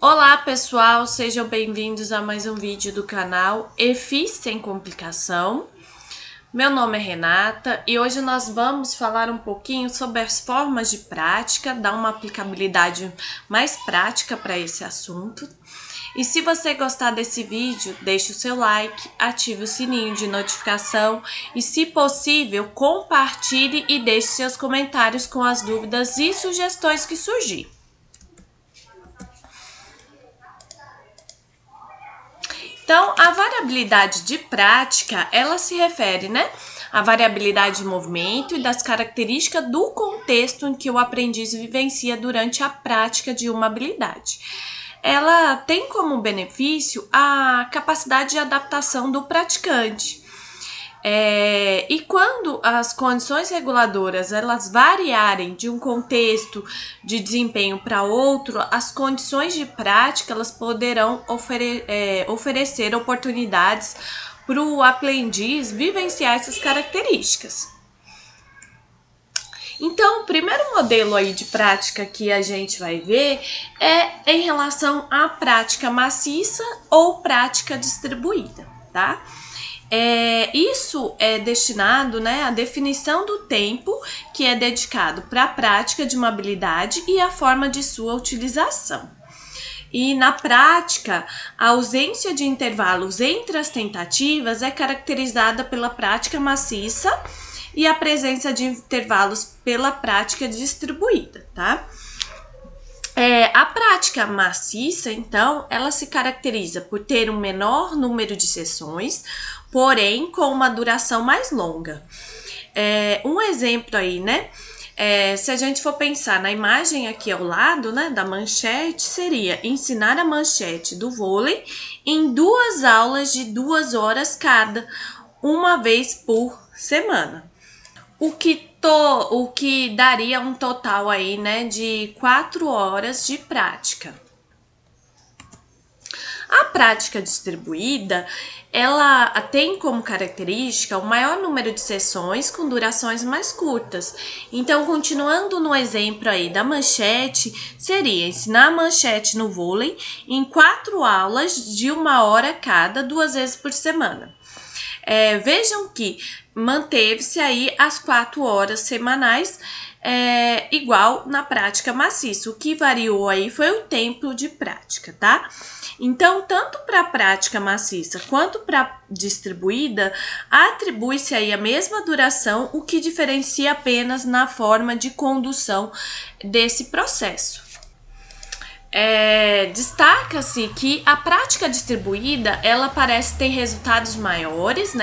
Olá pessoal, sejam bem-vindos a mais um vídeo do canal EFI Sem Complicação. Meu nome é Renata e hoje nós vamos falar um pouquinho sobre as formas de prática, dar uma aplicabilidade mais prática para esse assunto. E se você gostar desse vídeo, deixe o seu like, ative o sininho de notificação e, se possível, compartilhe e deixe seus comentários com as dúvidas e sugestões que surgirem. Então, a variabilidade de prática, ela se refere, à variabilidade de movimento e das características do contexto em que o aprendiz vivencia durante a prática de uma habilidade. Ela tem como benefício a capacidade de adaptação do praticante. E quando as condições reguladoras elas variarem de um contexto de desempenho para outro, as condições de prática elas poderão oferecer oportunidades para o aprendiz vivenciar essas características. Então, o primeiro modelo aí de prática que a gente vai ver é em relação à prática maciça ou prática distribuída, tá? Isso é destinado à definição do tempo que é dedicado para a prática de uma habilidade e a forma de sua utilização. E na prática, a ausência de intervalos entre as tentativas é caracterizada pela prática maciça e a presença de intervalos pela prática distribuída, tá? A prática maciça, então, ela se caracteriza por ter um menor número de sessões, porém com uma duração mais longa. Um exemplo aí, se a gente for pensar na imagem aqui ao lado, da manchete, seria ensinar a manchete do vôlei em 2 aulas de 2 horas cada, uma vez por semana. O que daria um total aí, de 4 horas de prática. A prática distribuída, ela tem como característica o maior número de sessões com durações mais curtas. Então, continuando no exemplo aí da manchete, seria ensinar a manchete no vôlei em 4 aulas de 1 hora cada, 2 vezes por semana. Vejam que manteve-se aí as 4 horas semanais, igual na prática maciça. O que variou aí foi o tempo de prática, tá? Então, tanto para a prática maciça quanto para a distribuída, atribui-se aí a mesma duração, o que diferencia apenas na forma de condução desse processo. Destaca-se que a prática distribuída, ela parece ter resultados maiores,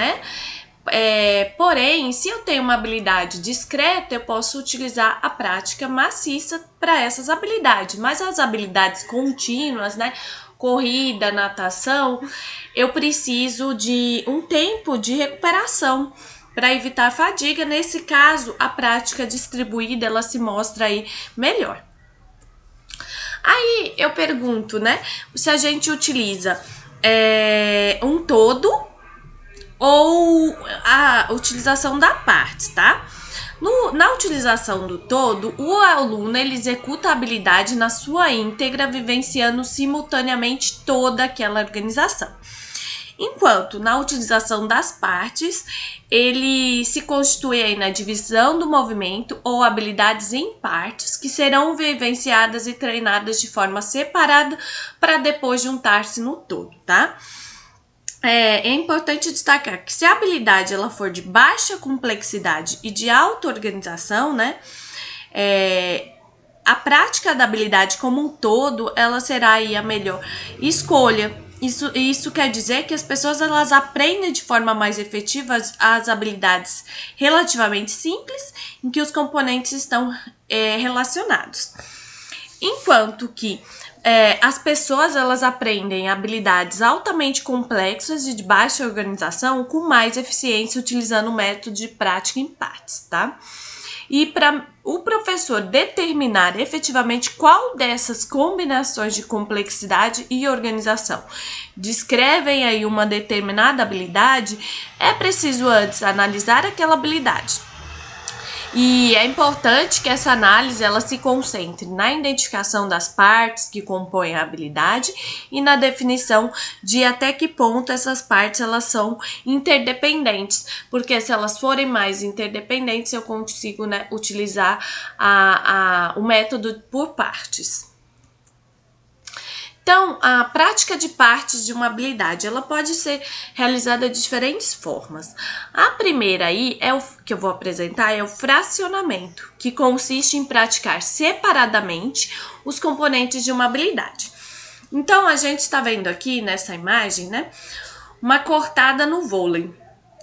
porém, se eu tenho uma habilidade discreta, eu posso utilizar a prática maciça para essas habilidades, mas as habilidades contínuas, corrida, natação, eu preciso de um tempo de recuperação para evitar fadiga. Nesse caso, a prática distribuída, ela se mostra aí melhor. Aí eu pergunto, se a gente utiliza um todo ou a utilização da parte, tá? Na utilização do todo, o aluno ele executa a habilidade na sua íntegra, vivenciando simultaneamente toda aquela organização. Enquanto na utilização das partes, ele se constitui aí na divisão do movimento ou habilidades em partes que serão vivenciadas e treinadas de forma separada para depois juntar-se no todo, tá? É importante destacar que se a habilidade ela for de baixa complexidade e de alta organização, a prática da habilidade como um todo, ela será aí a melhor escolha. Isso quer dizer que as pessoas elas aprendem de forma mais efetiva as habilidades relativamente simples, em que os componentes estão relacionados. Enquanto que as pessoas elas aprendem habilidades altamente complexas e de baixa organização com mais eficiência utilizando o método de prática em partes, tá? E para o professor determinar efetivamente qual dessas combinações de complexidade e organização descrevem aí uma determinada habilidade, é preciso antes analisar aquela habilidade E é importante que essa análise ela se concentre na identificação das partes que compõem a habilidade e na definição de até que ponto essas partes elas são interdependentes, porque se elas forem mais interdependentes eu consigo, né, utilizar o método por partes. Então, a prática de partes de uma habilidade, ela pode ser realizada de diferentes formas. A primeira aí, que eu vou apresentar, é o fracionamento, que consiste em praticar separadamente os componentes de uma habilidade. Então, a gente está vendo aqui nessa imagem, né, uma cortada no vôlei.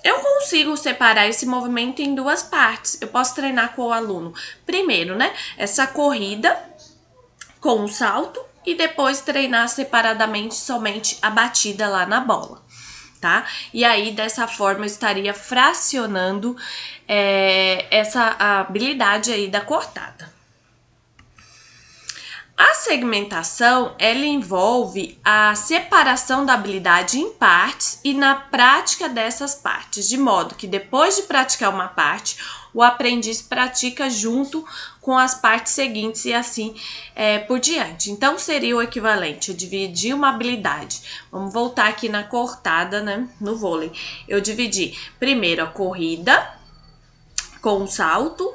Eu consigo separar esse movimento em duas partes. Eu posso treinar com o aluno. Primeiro, né, essa corrida com o salto, e depois treinar separadamente somente a batida lá na bola, tá? E aí, dessa forma, eu estaria fracionando essa habilidade aí da cortada. A segmentação, ela envolve a separação da habilidade em partes e na prática dessas partes, de modo que depois de praticar uma parte, o aprendiz pratica junto com as partes seguintes e assim por diante. Então, seria o equivalente a dividir uma habilidade. Vamos voltar aqui na cortada, né, no vôlei. Eu dividi primeiro a corrida com o salto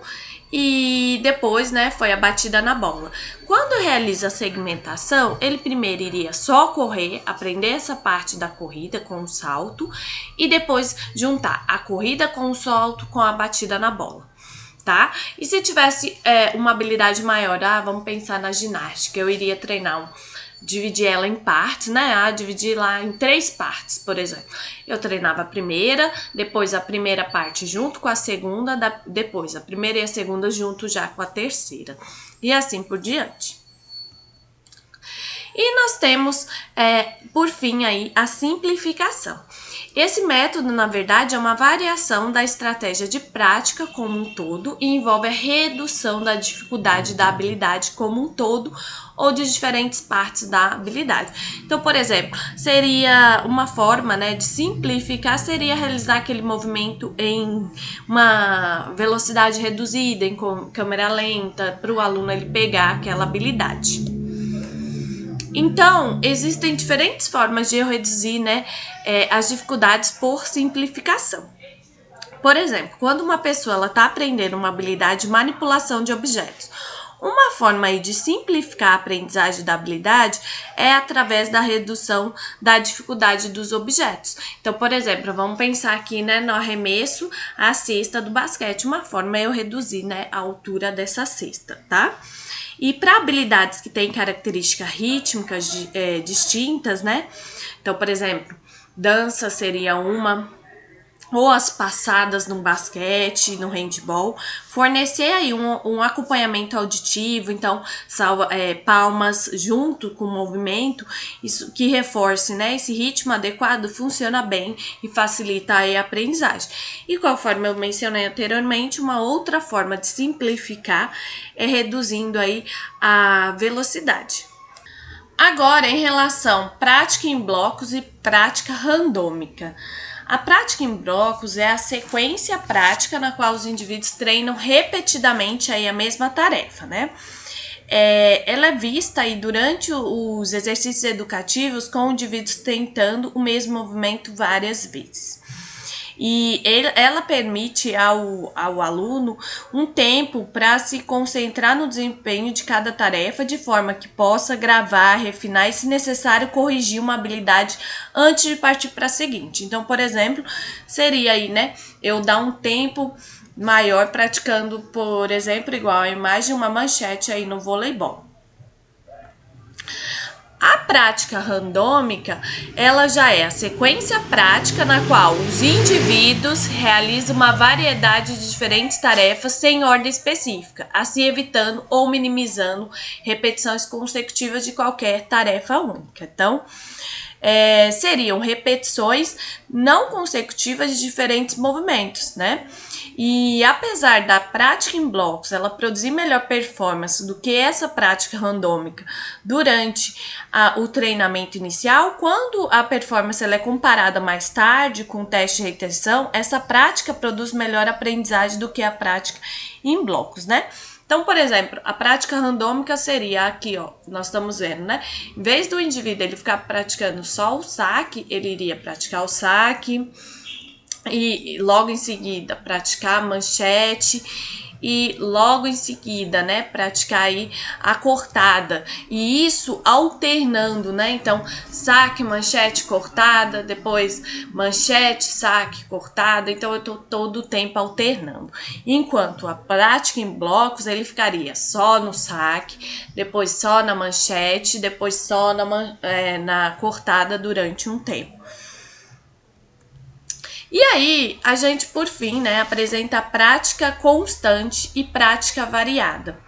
e depois, né, foi a batida na bola. Quando realiza a segmentação, ele primeiro iria só correr, aprender essa parte da corrida com o salto e depois juntar a corrida com o salto com a batida na bola, tá? E se tivesse uma habilidade maior, vamos pensar na ginástica, eu iria treinar dividir ela em partes, né? Dividir lá em 3 partes, por exemplo. Eu treinava a primeira, depois a primeira parte junto com a segunda, depois a primeira e a segunda junto já com a terceira. E assim por diante. E nós temos, por fim, aí, a simplificação. Esse método, na verdade, é uma variação da estratégia de prática como um todo e envolve a redução da dificuldade da habilidade como um todo ou de diferentes partes da habilidade. Então, por exemplo, seria uma forma, né, de simplificar, seria realizar aquele movimento em uma velocidade reduzida, em câmera lenta, para o aluno ele pegar aquela habilidade. Então, existem diferentes formas de eu reduzir, né, as dificuldades por simplificação. Por exemplo, quando uma pessoa está aprendendo uma habilidade de manipulação de objetos, uma forma aí de simplificar a aprendizagem da habilidade é através da redução da dificuldade dos objetos. Então, por exemplo, vamos pensar aqui, né, no arremesso à cesta do basquete. Uma forma é eu reduzir, né, a altura dessa cesta, tá? E para habilidades que têm características rítmicas distintas, né? Então, por exemplo, dança seria uma, ou as passadas no basquete, no handball, fornecer aí um acompanhamento auditivo, então palmas junto com o movimento, isso que reforce, né, esse ritmo adequado, funciona bem e facilita aí a aprendizagem. E conforme eu mencionei anteriormente, uma outra forma de simplificar é reduzindo aí a velocidade. Agora, em relação prática em blocos e prática randômica. A prática em blocos é a sequência prática na qual os indivíduos treinam repetidamente aí a mesma tarefa, né? Ela é vista aí durante os exercícios educativos com indivíduos tentando o mesmo movimento várias vezes. E ela permite ao aluno um tempo para se concentrar no desempenho de cada tarefa, de forma que possa gravar, refinar e, se necessário, corrigir uma habilidade antes de partir para a seguinte. Então, por exemplo, seria aí, né, eu dar um tempo maior praticando, por exemplo, igual a imagem, uma manchete aí no voleibol. A prática randômica, ela já é a sequência prática na qual os indivíduos realizam uma variedade de diferentes tarefas sem ordem específica, assim evitando ou minimizando repetições consecutivas de qualquer tarefa única. Então, seriam repetições não consecutivas de diferentes movimentos, né? E apesar da prática em blocos ela produzir melhor performance do que essa prática randômica durante o treinamento inicial, quando a performance ela é comparada mais tarde com o teste de retenção, essa prática produz melhor aprendizagem do que a prática em blocos, né? Então, por exemplo, a prática randômica seria aqui, ó, nós estamos vendo, né? Em vez do indivíduo ele ficar praticando só o saque, ele iria praticar o saque e logo em seguida praticar a manchete e logo em seguida, né, praticar aí a cortada, e isso alternando, né? Então, saque, manchete, cortada, depois manchete, saque, cortada. Então, eu tô todo o tempo alternando. Enquanto a prática em blocos, ele ficaria só no saque, depois só na manchete, depois só na cortada durante um tempo. E aí, a gente, por fim, né, apresenta a prática constante e prática variada.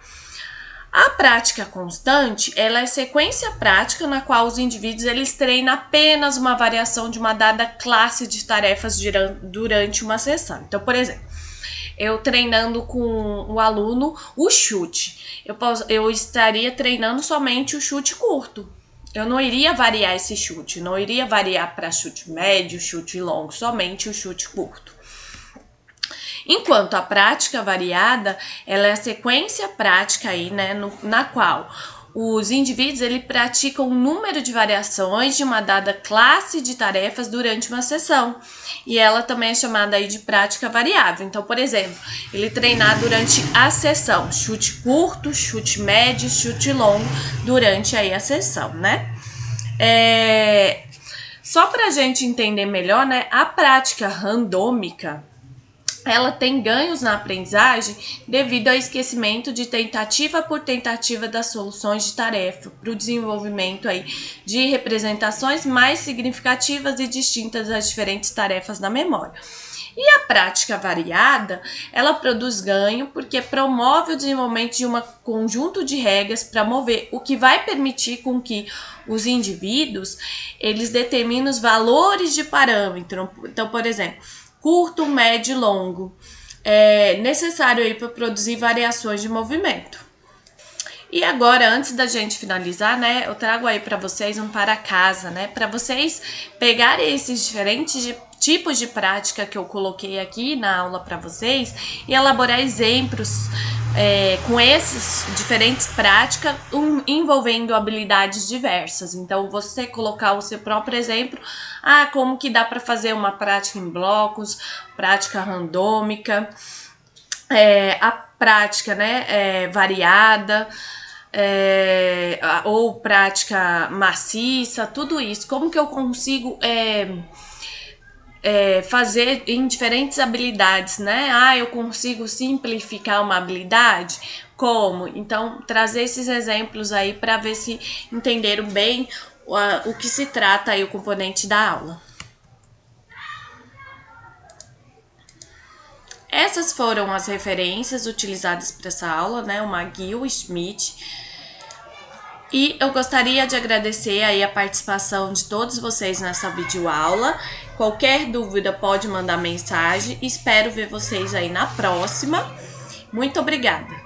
A prática constante, ela é sequência prática na qual os indivíduos eles treinam apenas uma variação de uma dada classe de tarefas durante uma sessão. Então, por exemplo, eu treinando com o aluno o chute, eu estaria treinando somente o chute curto. Eu não iria variar esse chute, não iria variar para chute médio, chute longo, somente o chute curto. Enquanto a prática variada, ela é a sequência prática aí, né, na qual os indivíduos eles praticam um número de variações de uma dada classe de tarefas durante uma sessão. E ela também é chamada aí de prática variável. Então, por exemplo, ele treinar durante a sessão, chute curto, chute médio, chute longo, durante aí a sessão, né? Só para a gente entender melhor, né, a prática randômica, ela tem ganhos na aprendizagem devido ao esquecimento de tentativa por tentativa das soluções de tarefa, para o desenvolvimento aí de representações mais significativas e distintas das diferentes tarefas na memória. E a prática variada, ela produz ganho porque promove o desenvolvimento de um conjunto de regras para mover, o que vai permitir com que os indivíduos eles determinem os valores de parâmetro. Então, por exemplo, curto, médio e longo, é necessário aí para produzir variações de movimento. E agora, antes da gente finalizar, né, eu trago aí para vocês um para casa, né, para vocês pegarem esses diferentes tipos de prática que eu coloquei aqui na aula para vocês e elaborar exemplos com esses diferentes práticas envolvendo habilidades diversas. Então, você colocar o seu próprio exemplo, como que dá para fazer uma prática em blocos, prática randômica, a prática, né, variada, ou prática maciça, tudo isso. Como que eu consigo fazer em diferentes habilidades, né? Eu consigo simplificar uma habilidade? Como? Então, trazer esses exemplos aí para ver se entenderam bem o que se trata aí o componente da aula. Essas foram as referências utilizadas para essa aula, né? O McGill, o Schmidt. E eu gostaria de agradecer aí a participação de todos vocês nessa videoaula. Qualquer dúvida pode mandar mensagem. Espero ver vocês aí na próxima. Muito obrigada!